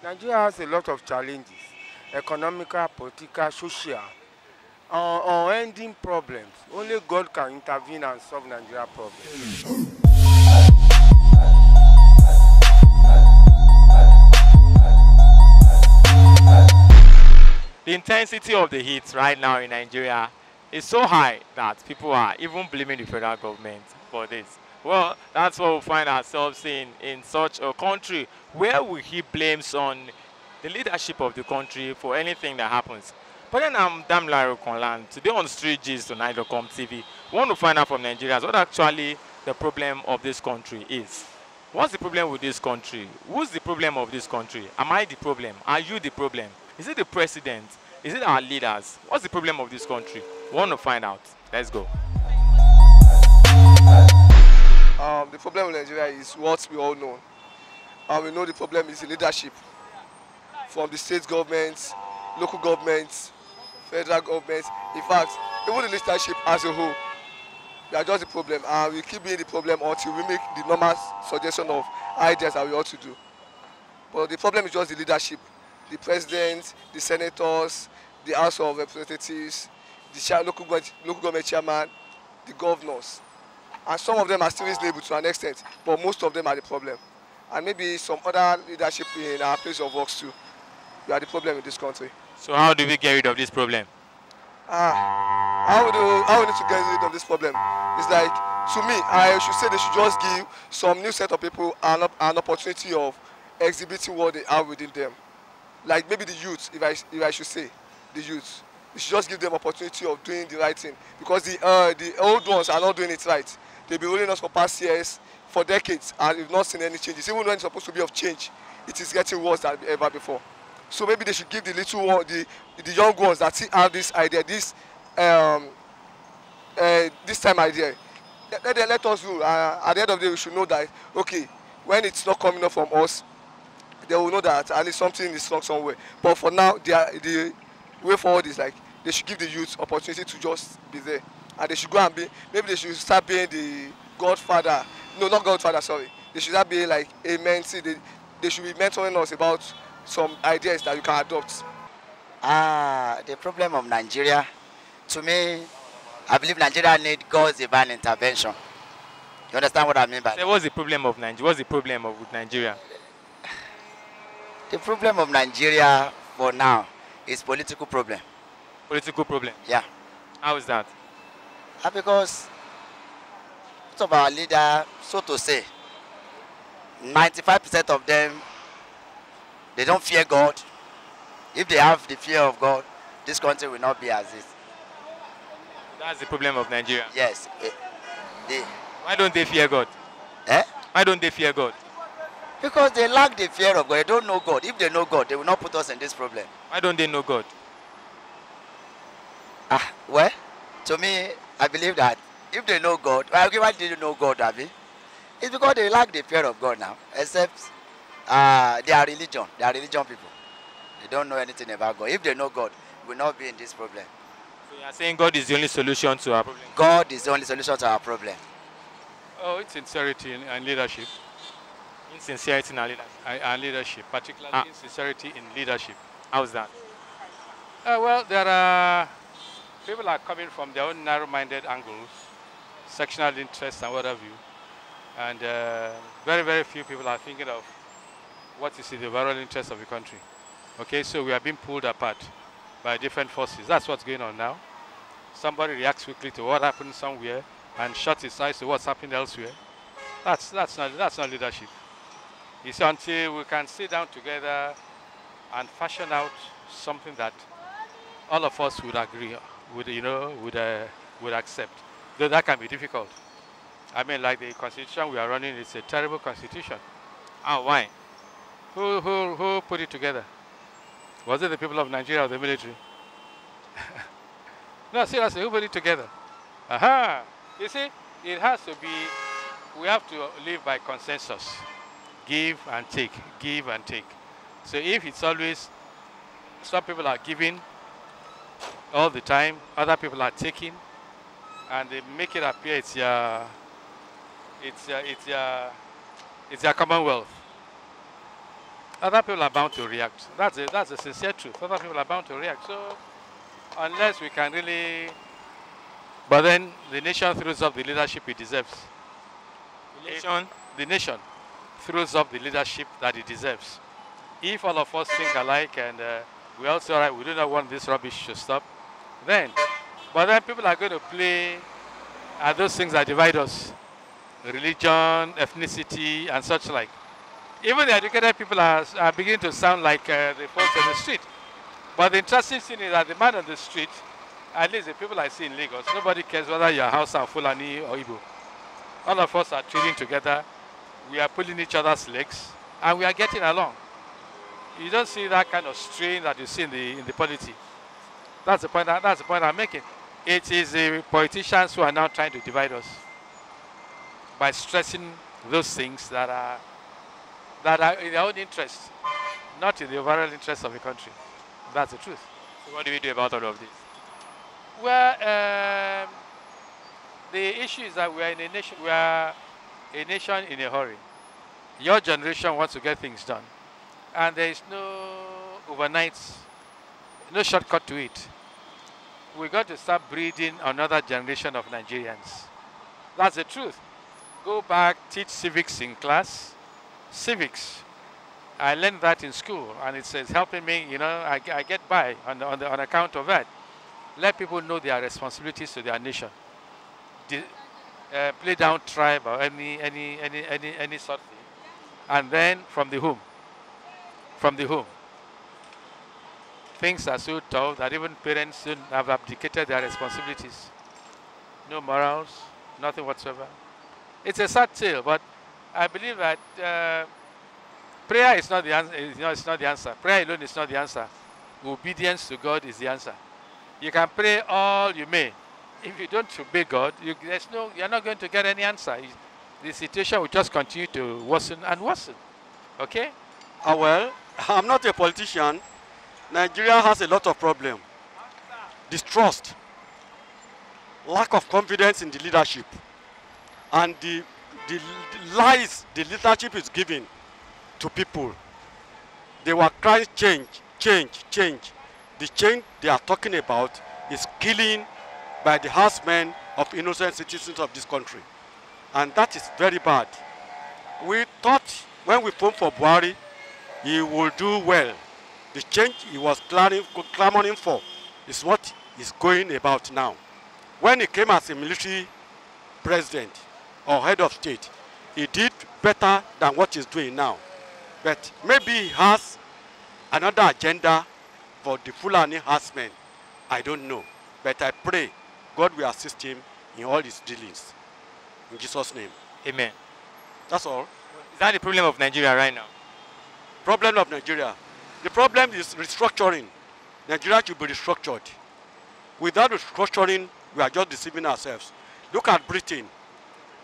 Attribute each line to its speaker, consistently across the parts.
Speaker 1: Nigeria has a lot of challenges, economical, political, social, unending problems. Only God can intervene and solve Nigeria problems.
Speaker 2: The intensity of the heat right now in Nigeria is so high that people are even blaming the federal government for this. Well, that's what we find ourselves in such a country where we heap blames on the leadership of the country for anything that happens. But then I'm Damilare Conland. Today on Street Gist on Nigerian TV, we want to find out from Nigerians what actually the problem of this country is. What's the problem with this country? Who's the problem of this country? Am I the problem? Are you the problem? Is it the president? Is it our leaders? What's the problem of this country? We want to find out. Let's go.
Speaker 3: The problem with Nigeria is what we all know. We know the problem is the leadership from the state governments, local governments, federal governments. In fact, even the leadership as a whole, they are just the problem. And we keep being the problem until we make the normal suggestion of ideas that we ought to do. But the problem is just the leadership. The president, the senators, the House of Representatives, the local government chairman, the governors. And some of them are still reasonable to an extent, but most of them are the problem. And maybe some other leadership in our place of work too. We are the problem in this country.
Speaker 2: So how do we get rid of this problem?
Speaker 3: How we need to get rid of this problem? It's like, to me, I should say they should just give some new set of people an opportunity of exhibiting what they have within them. Like maybe the youth, if I should say, the youth. We should just give them opportunity of doing the right thing. Because the old ones are not doing it right. They've been ruling us for past years, for decades, and we've not seen any changes. Even when it's supposed to be of change, it is getting worse than ever before. So maybe they should give the little one, the young ones that still have this idea, this time idea. Let us do. At the end of the day, we should know that, okay, when it's not coming up from us, they will know that at least something is wrong somewhere. But for now, the way forward is like they should give the youth opportunity to just be there. And they should go and be, maybe they should start being the godfather. No, not godfather, sorry. They should start being like a mentee. They should be mentoring us about some ideas that you can adopt.
Speaker 4: The problem of Nigeria, to me, I believe Nigeria needs God's divine intervention. You understand what I mean by that?
Speaker 2: So what's the problem of Nigeria? What's the problem with Nigeria?
Speaker 4: The problem of Nigeria for now is political problem.
Speaker 2: Political problem?
Speaker 4: Yeah.
Speaker 2: How is that?
Speaker 4: Because most of our leaders, so to say, 95% of them, they don't fear God. If they have the fear of God, this country will not be as is.
Speaker 2: That's the problem of Nigeria?
Speaker 4: Yes.
Speaker 2: Why don't they fear God?
Speaker 4: Eh?
Speaker 2: Why don't they fear God?
Speaker 4: Because they lack the fear of God. They don't know God. If they know God, they will not put us in this problem.
Speaker 2: Why don't they know God?
Speaker 4: Well, to me, I believe that if they know God, why did you know God, Abby? It's because they lack the fear of God now, except they are religion. They are religion people. They don't know anything about God. If they know God, we will not be in this problem.
Speaker 2: So you are saying God is the only solution to our problem?
Speaker 4: God is the only solution to our problem.
Speaker 5: Oh, it's sincerity and leadership.
Speaker 2: Insincerity and leadership.
Speaker 5: And leadership, particularly insincerity in leadership.
Speaker 2: How's that?
Speaker 5: Well, there are people are coming from their own narrow-minded angles, sectional interests and what have you. And very, very few people are thinking of what is in the overall interest of the country. Okay, so we are being pulled apart by different forces. That's what's going on now. Somebody reacts quickly to what happened somewhere and shuts his eyes to what's happening elsewhere. That's not leadership. It's until we can sit down together and fashion out something that all of us would agree, would accept. Though that can be difficult. I mean, like the constitution we are running is a terrible constitution.
Speaker 2: Why?
Speaker 5: Who put it together? Was it the people of Nigeria or the military? No, seriously, who put it together? Aha! You see, it has to be, we have to live by consensus. Give and take, give and take. So if it's always, some people are giving all the time, other people are taking, and they make it appear it's your commonwealth. other people are bound to react. That's a sincere truth. Other people are bound to react. So unless we can really, but then the nation throws up the leadership it deserves. The nation throws up the leadership that it deserves. If all of us think alike and we all say, all right, we do not want this rubbish to stop, then, but then people are going to play at those things that divide us. Religion, ethnicity, and such like. Even the educated people are beginning to sound like the folks on the street. But the interesting thing is that the man on the street, at least the people I see in Lagos, nobody cares whether you're Hausa, Fulani, or Igbo. All of us are trading together. We are pulling each other's legs, and we are getting along. You don't see that kind of strain that you see in the polity. That's the point. That's the point I'm making. It is the politicians who are now trying to divide us by stressing those things that are in their own interest, not in the overall interest of the country. That's the truth.
Speaker 2: So what do we do about all of this?
Speaker 5: Well, the issue is that we are in a nation. We are a nation in a hurry. Your generation wants to get things done, and there is no overnight, no shortcut to it. We got to start breeding another generation of Nigerians. That's the truth. Go back, teach civics in class. Civics. I learned that in school, and it's helping me. You know, I get by on account of that. Let people know their responsibilities to their nation. Play down tribe or any sort of thing, and then from the home. Things are so tough that even parents soon have abdicated their responsibilities. No morals, nothing whatsoever. It's a sad tale, but I believe that prayer is not the answer. It's not the answer. Prayer alone is not the answer. Obedience to God is the answer. You can pray all you may. If you don't obey God, you're not going to get any answer. The situation will just continue to worsen and worsen. Okay?
Speaker 6: Well, I'm not a politician. Nigeria has a lot of problems. Distrust, lack of confidence in the leadership, and the lies the leadership is giving to people. They were crying change. The change they are talking about is killing by the herdsmen of innocent citizens of this country. And that is very bad. We thought when we phoned for Buhari, he will do well. The change he was clamoring for is what he's going about now. When he came as a military president or head of state, he did better than what he's doing now. But maybe he has another agenda for the Fulani herdsmen. I don't know. But I pray God will assist him in all his dealings. In Jesus' name.
Speaker 2: Amen.
Speaker 6: That's all.
Speaker 2: Is that the problem of Nigeria right now?
Speaker 6: Problem of Nigeria. The problem is restructuring. Nigeria should be restructured. Without restructuring, we are just deceiving ourselves. Look at Britain.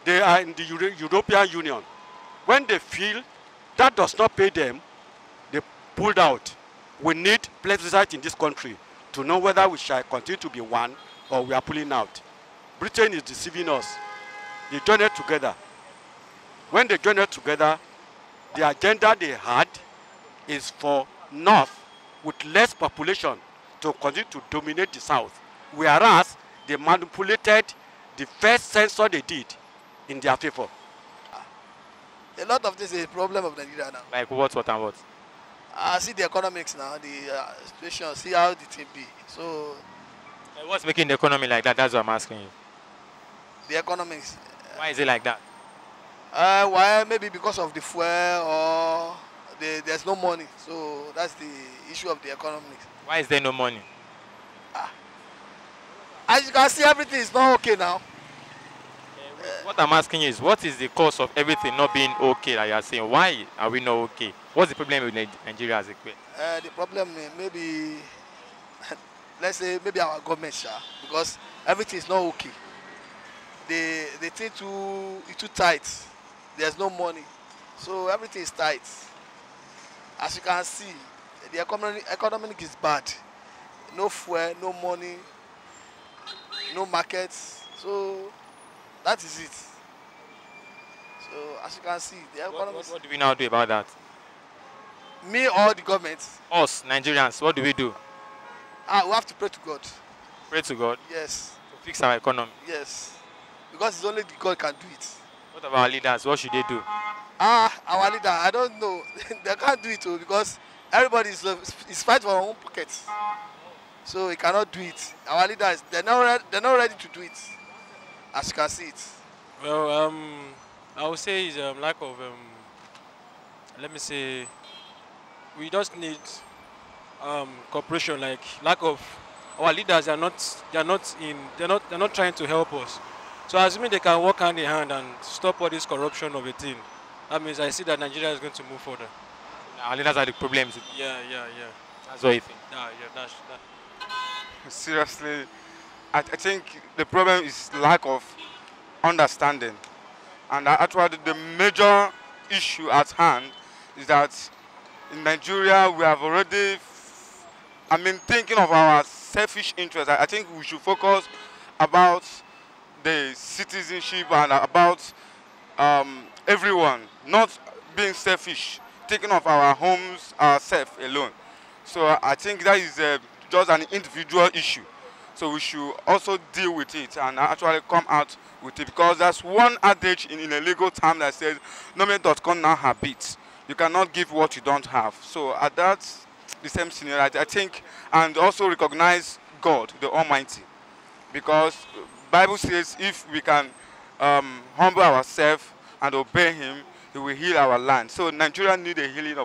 Speaker 6: They are in the European Union. When they feel that does not pay them, they pulled out. We need plebiscite in this country to know whether we shall continue to be one or we are pulling out. Britain is deceiving us. They joined together. When they joined together, the agenda they had is for North with less population to continue to dominate the South, whereas they manipulated the first census they did in their favor.
Speaker 3: A lot of this is a problem of Nigeria now.
Speaker 2: Like what and what?
Speaker 3: See the economics now, the situation, see how the thing be. So
Speaker 2: What's making the economy like that? That's what I'm asking you.
Speaker 3: the economics.
Speaker 2: Why is it like that?
Speaker 3: Why? Maybe because of the fuel or there's no money. So that's the issue of the economics.
Speaker 2: Why is there no money?
Speaker 3: As you can see, everything is not okay now.
Speaker 2: What I'm asking you is, what is the cause of everything not being okay that you are saying? Why are we not okay? What's the problem with Nigeria as a queen?
Speaker 3: The problem maybe, let's say maybe our government, because everything is not okay. They think too tight. There's no money, so everything is tight. As you can see, the economic is bad. No fuel, no money, no markets. So that is it. So as you can see, the economy.
Speaker 2: What do we now do about that?
Speaker 3: Me or the government?
Speaker 2: Us, Nigerians, what do we do?
Speaker 3: We have to pray to God.
Speaker 2: Pray to God
Speaker 3: Yes.
Speaker 2: to fix our economy.
Speaker 3: Yes. Because it's only God can do it.
Speaker 2: What about our leaders? What should they do?
Speaker 3: Our leader, I don't know. They can't do it too because everybody is fighting for our own pockets. So he cannot do it. Our leaders, they're not ready to do it. As you can see it.
Speaker 7: Well, I would say is lack of let me say, we just need cooperation. Like lack of our leaders are not they're not trying to help us. So assuming they can work hand in hand and stop all this corruption of a thing, that means I see that Nigeria is going to move further.
Speaker 2: Our leaders are the problems.
Speaker 7: Yeah.
Speaker 2: That's what you think.
Speaker 7: Yeah, that.
Speaker 1: Seriously, I think the problem is lack of understanding. And actually the major issue at hand is that in Nigeria we have already, thinking of our selfish interests. I think we should focus about the citizenship and about everyone, not being selfish, thinking of our homes, ourselves alone. So I think that is just an individual issue. So we should also deal with it and actually come out with it, because there's one adage in a legal term that says, "No man does come now habit." You cannot give what you don't have. So at that, the same scenario, I think, and also recognize God, the Almighty, because Bible says if we can humble ourselves and obey Him, He will heal our land. So Nigeria need a healing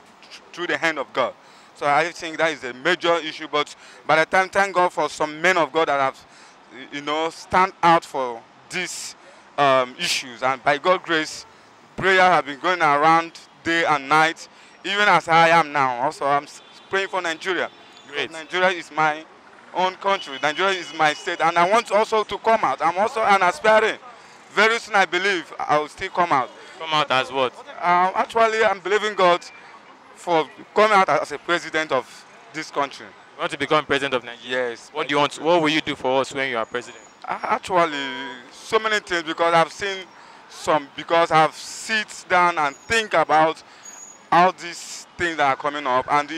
Speaker 1: through the hand of God. So I think that is a major issue. But by the time, thank God for some men of God that have, stand out for these issues. And by God's grace, prayer have been going around day and night, even as I am now. Also, I'm praying for Nigeria.
Speaker 2: Great.
Speaker 1: Nigeria is my own country. Nigeria is my state. And I want also to come out. I'm also an aspiring. Very soon, I believe, I will still come out.
Speaker 2: Come out as what?
Speaker 1: Actually, I'm believing God for coming out as a president of this country.
Speaker 2: You want to become president of Nigeria?
Speaker 1: Yes.
Speaker 2: What do you want? What will you do for us when you are president?
Speaker 1: Actually, so many things, because I've seen some, because I've sit down and think about all these things that are coming up. And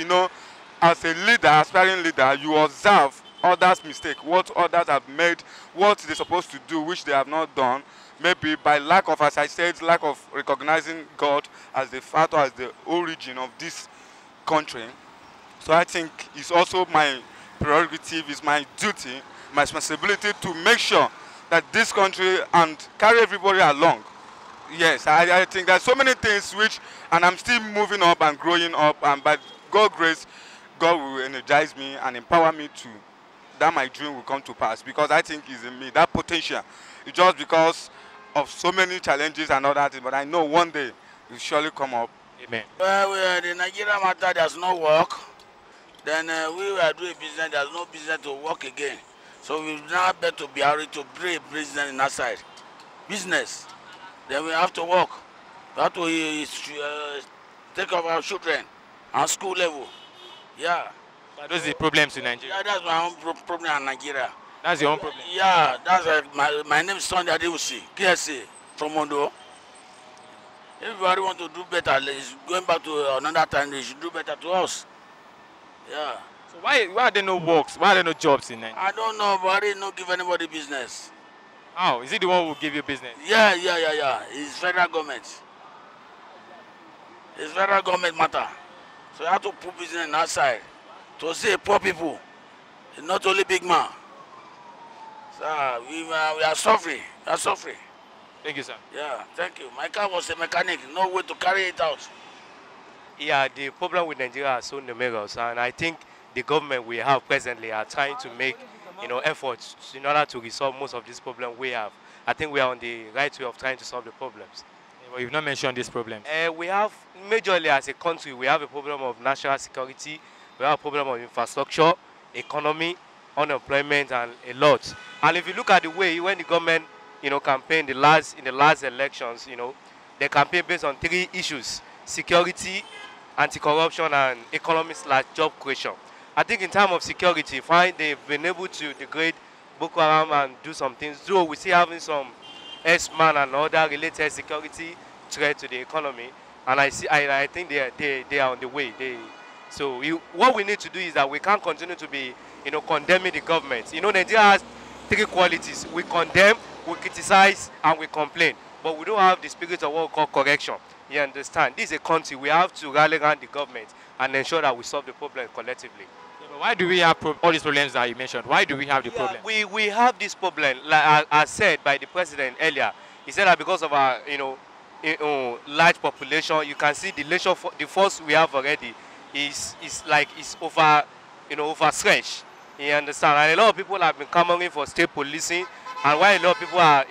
Speaker 1: as a leader, aspiring leader, you observe others' mistake, what others have made, what they're supposed to do, which they have not done. Maybe by lack of, as I said, lack of recognizing God as the factor, as the origin of this country. So I think it's also my prerogative, it's my duty, my responsibility to make sure that this country and carry everybody along. Yes, I think there's so many things which, and I'm still moving up and growing up, and by God's grace, God will energize me and empower me that my dream will come to pass, because I think it's in me, that potential. It's just because of so many challenges and all that, but I know one day it will surely come up.
Speaker 2: Amen.
Speaker 8: Well, the Nigeria matter, there's no work. Then we were doing business, there's no business to work again. So we now bet to be able to bring business in that side. Business. Then we have to work. We have to take care of our children on school level. Yeah.
Speaker 2: But those are the problems in Nigeria.
Speaker 8: Yeah, that's my own problem in Nigeria.
Speaker 2: That's your own problem.
Speaker 8: Yeah, that's my name is Sunday Adewusi, KSA, from Mondo. Everybody want to do better. Going back to another time, they should do better to us. Yeah.
Speaker 2: So why are there no works? Why are there no jobs in Nigeria?
Speaker 8: I don't know, but I didn't know give anybody business.
Speaker 2: How? Is he the one who will give you business?
Speaker 8: Yeah. It's federal government. It's federal government matter. So you have to put business outside to see poor people. It's not only big man. So we are suffering. We are suffering.
Speaker 2: Thank you, sir.
Speaker 8: Yeah, thank you. My car was a mechanic, no way to carry it out.
Speaker 9: Yeah, the problem with Nigeria are so numerous, and I think the government we have presently are trying to make, efforts in order to resolve most of these problems we have. I think we are on the right way of trying to solve the problems.
Speaker 2: Yeah, but you've not mentioned this problem.
Speaker 9: We have, majorly as a country, we have a problem of national security, we have a problem of infrastructure, economy, unemployment, and a lot. And if you look at the way when the government, campaigned in the last elections, they campaigned based on 3 issues: security, anti-corruption, and economy/job creation. I think in terms of security, fine, they've been able to degrade Boko Haram and do some things. Though we still having some S-man and other related security threat to the economy. and I think they are on the way. So what we need to do is that we can't continue to be, condemning the government. Nigeria has three qualities: we condemn, we criticize, and we complain. But we don't have the spirit of what we call correction. You understand? This is a country. We have to rally around the government and ensure that we solve the problem collectively.
Speaker 2: Yeah, but why do we have all these problems that you mentioned? Why do we have the problem?
Speaker 9: We have this problem, like as said by the president earlier. He said that because of our large population, you can see the force we have already is over overstretched. You understand? And a lot of people have been clamoring for state policing, and while a lot of people are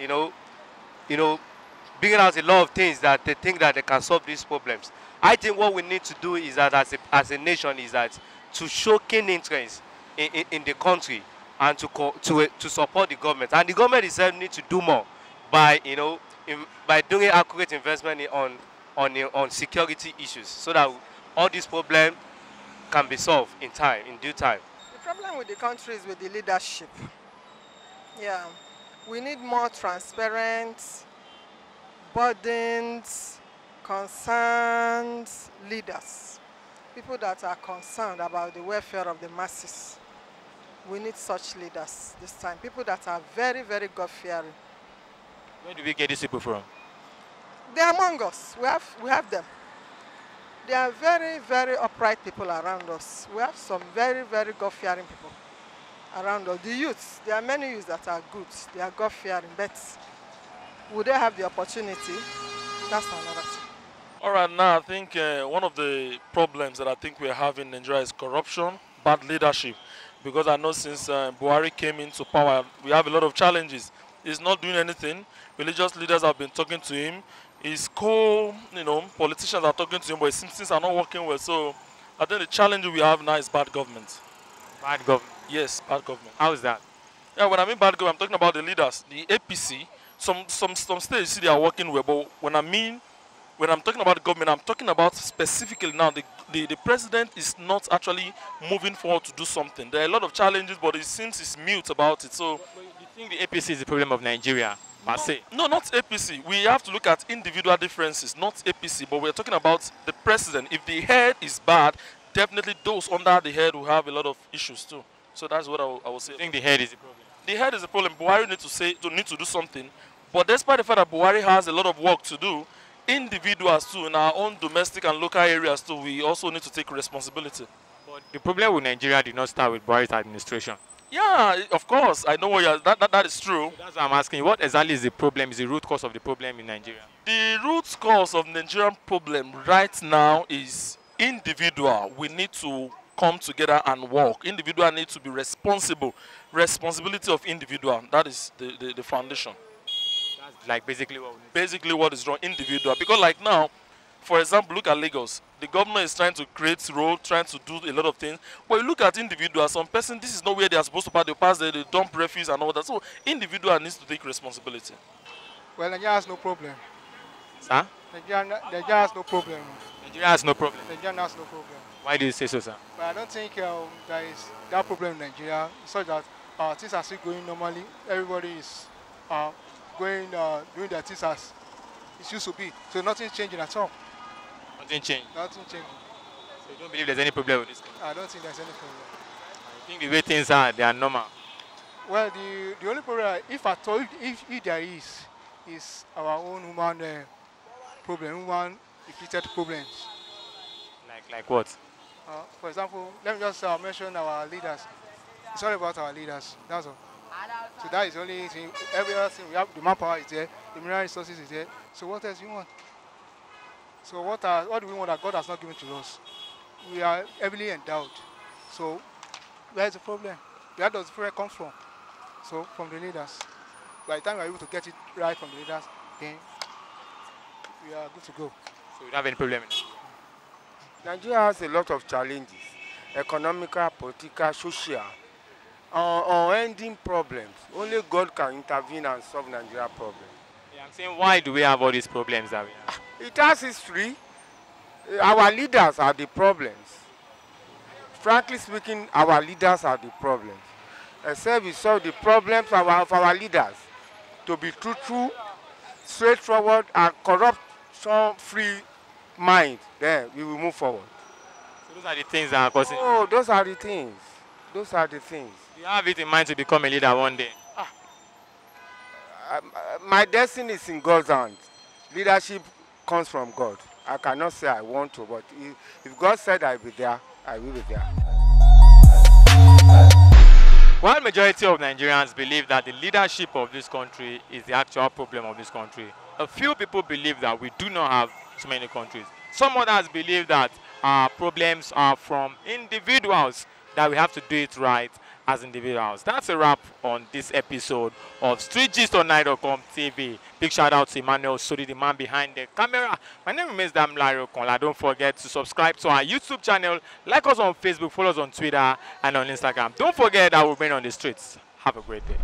Speaker 9: bringing out a lot of things that they think that they can solve these problems. I think what we need to do is that as a nation is that to show keen interest in the country and to support the government. And the government itself needs to do more by by doing accurate investment on security issues, so that all these problems can be solved in due time.
Speaker 10: The problem with the country is with the leadership. Yeah, we need more transparent, burdened, concerned leaders. People that are concerned about the welfare of the masses. We need such leaders this time. People that are very, very God-fearing.
Speaker 2: Where do we get these people from?
Speaker 10: They are among us. We have them. They are very, very upright people around us. We have some very, very God-fearing people around us. The youths, there are many youths that are good. They are God-fearing, but would they have the opportunity? That's another thing.
Speaker 11: All right, now I think one of the problems that I think we have in Nigeria is corruption, bad leadership. Because I know since Buhari came into power, we have a lot of challenges. He's not doing anything. Religious leaders have been talking to him. His politicians are talking to him, but things are not working well. So I think the challenge we have now is bad government.
Speaker 2: Bad government?
Speaker 11: Yes, bad government.
Speaker 2: How is that?
Speaker 11: Yeah, when I mean bad government, I'm talking about the leaders. The APC, some states, you see, they are working well, but when I'm talking about the government, I'm talking about specifically now the president is not actually moving forward to do something. There are a lot of challenges, but it seems he's mute about it. So,
Speaker 2: do you think the APC is the problem of Nigeria?
Speaker 11: No, not APC. We have to look at individual differences, not APC. But we're talking about the president. If the head is bad, definitely those under the head will have a lot of issues too. So that's what I will say.
Speaker 2: I think the head is the problem.
Speaker 11: The head is the problem. Buhari need to do something. But despite the fact that Buhari has a lot of work to do, individuals too, in our own domestic and local areas too, we also need to take responsibility.
Speaker 2: But the problem with Nigeria did not start with Buhari's administration.
Speaker 11: Yeah, of course. I know what that is true.
Speaker 2: So that's why I'm asking, what exactly is the problem, is the root cause of the problem in Nigeria?
Speaker 11: The root cause of Nigerian problem right now is individual. We need to come together and work. Individual need to be responsible. Responsibility of individual. That is the foundation.
Speaker 2: That's like basically
Speaker 11: what is wrong, individual. Because like now, for example, look at Lagos. The government is trying to create road, trying to do a lot of things. But you look at individuals, some person, this is not where they are supposed to pass. They pass there, they dump refuse and all that. So individual needs to take responsibility.
Speaker 12: Well, Nigeria has no problem.
Speaker 2: Sir?
Speaker 12: Nigeria has no problem.
Speaker 2: Nigeria has no problem?
Speaker 12: Nigeria has no problem.
Speaker 2: Why do you say so, sir?
Speaker 12: But I don't think there is that problem in Nigeria. It's such that things are still going normally. Everybody is doing their things as it used to be. So nothing's changing at all.
Speaker 2: Nothing changed?
Speaker 12: Nothing changing.
Speaker 2: So you don't believe there's any problem with this country?
Speaker 12: I don't think there's any problem.
Speaker 2: I think the way things are, they are normal.
Speaker 12: Well, the only problem, if at all, if there is our own human problem, human inflicted problems.
Speaker 2: Like what?
Speaker 12: For example, let me just mention our leaders. It's all about our leaders. That's all. So that is the only thing. Every other thing we have, the manpower is there, the mineral resources is there. So what else do you want? So what do we want that God has not given to us? We are heavily endowed. So where is the problem? Where does the problem come from? So from the leaders. By the time we are able to get it right from the leaders, then we are good to go.
Speaker 2: So you don't have any problem in it?
Speaker 13: Nigeria has a lot of challenges, economical, political, social, unending problems. Only God can intervene and solve Nigeria problem.
Speaker 2: Yeah, I'm saying, why do we have all these problems that we have?
Speaker 13: It has history. Our leaders are the problems. Frankly speaking, our leaders are the problems. Except we solve the problems of our leaders to be truthful, straightforward, and corruption-free mind, then we will move forward.
Speaker 2: So those are the things that are causing.
Speaker 13: Oh, those are the things. Those are the things.
Speaker 2: You have it in mind to become a leader one day.
Speaker 13: My destiny is in God's hands. Leadership comes from God. I cannot say I want to, but if God said I will be there, I will be there.
Speaker 2: While majority of Nigerians believe that the leadership of this country is the actual problem of this country, a few people believe that we do not have too many countries. Some others believe that our problems are from individuals, that we have to do it right as individuals. That's a wrap on this episode of Street Gist on Night.com TV. Big shout out to Emmanuel Sodi, the man behind the camera. My name remains Damilare Okonla. Don't forget to subscribe to our YouTube channel, like us on Facebook, follow us on Twitter and on Instagram. Don't forget that we'll be on the streets. Have a great day.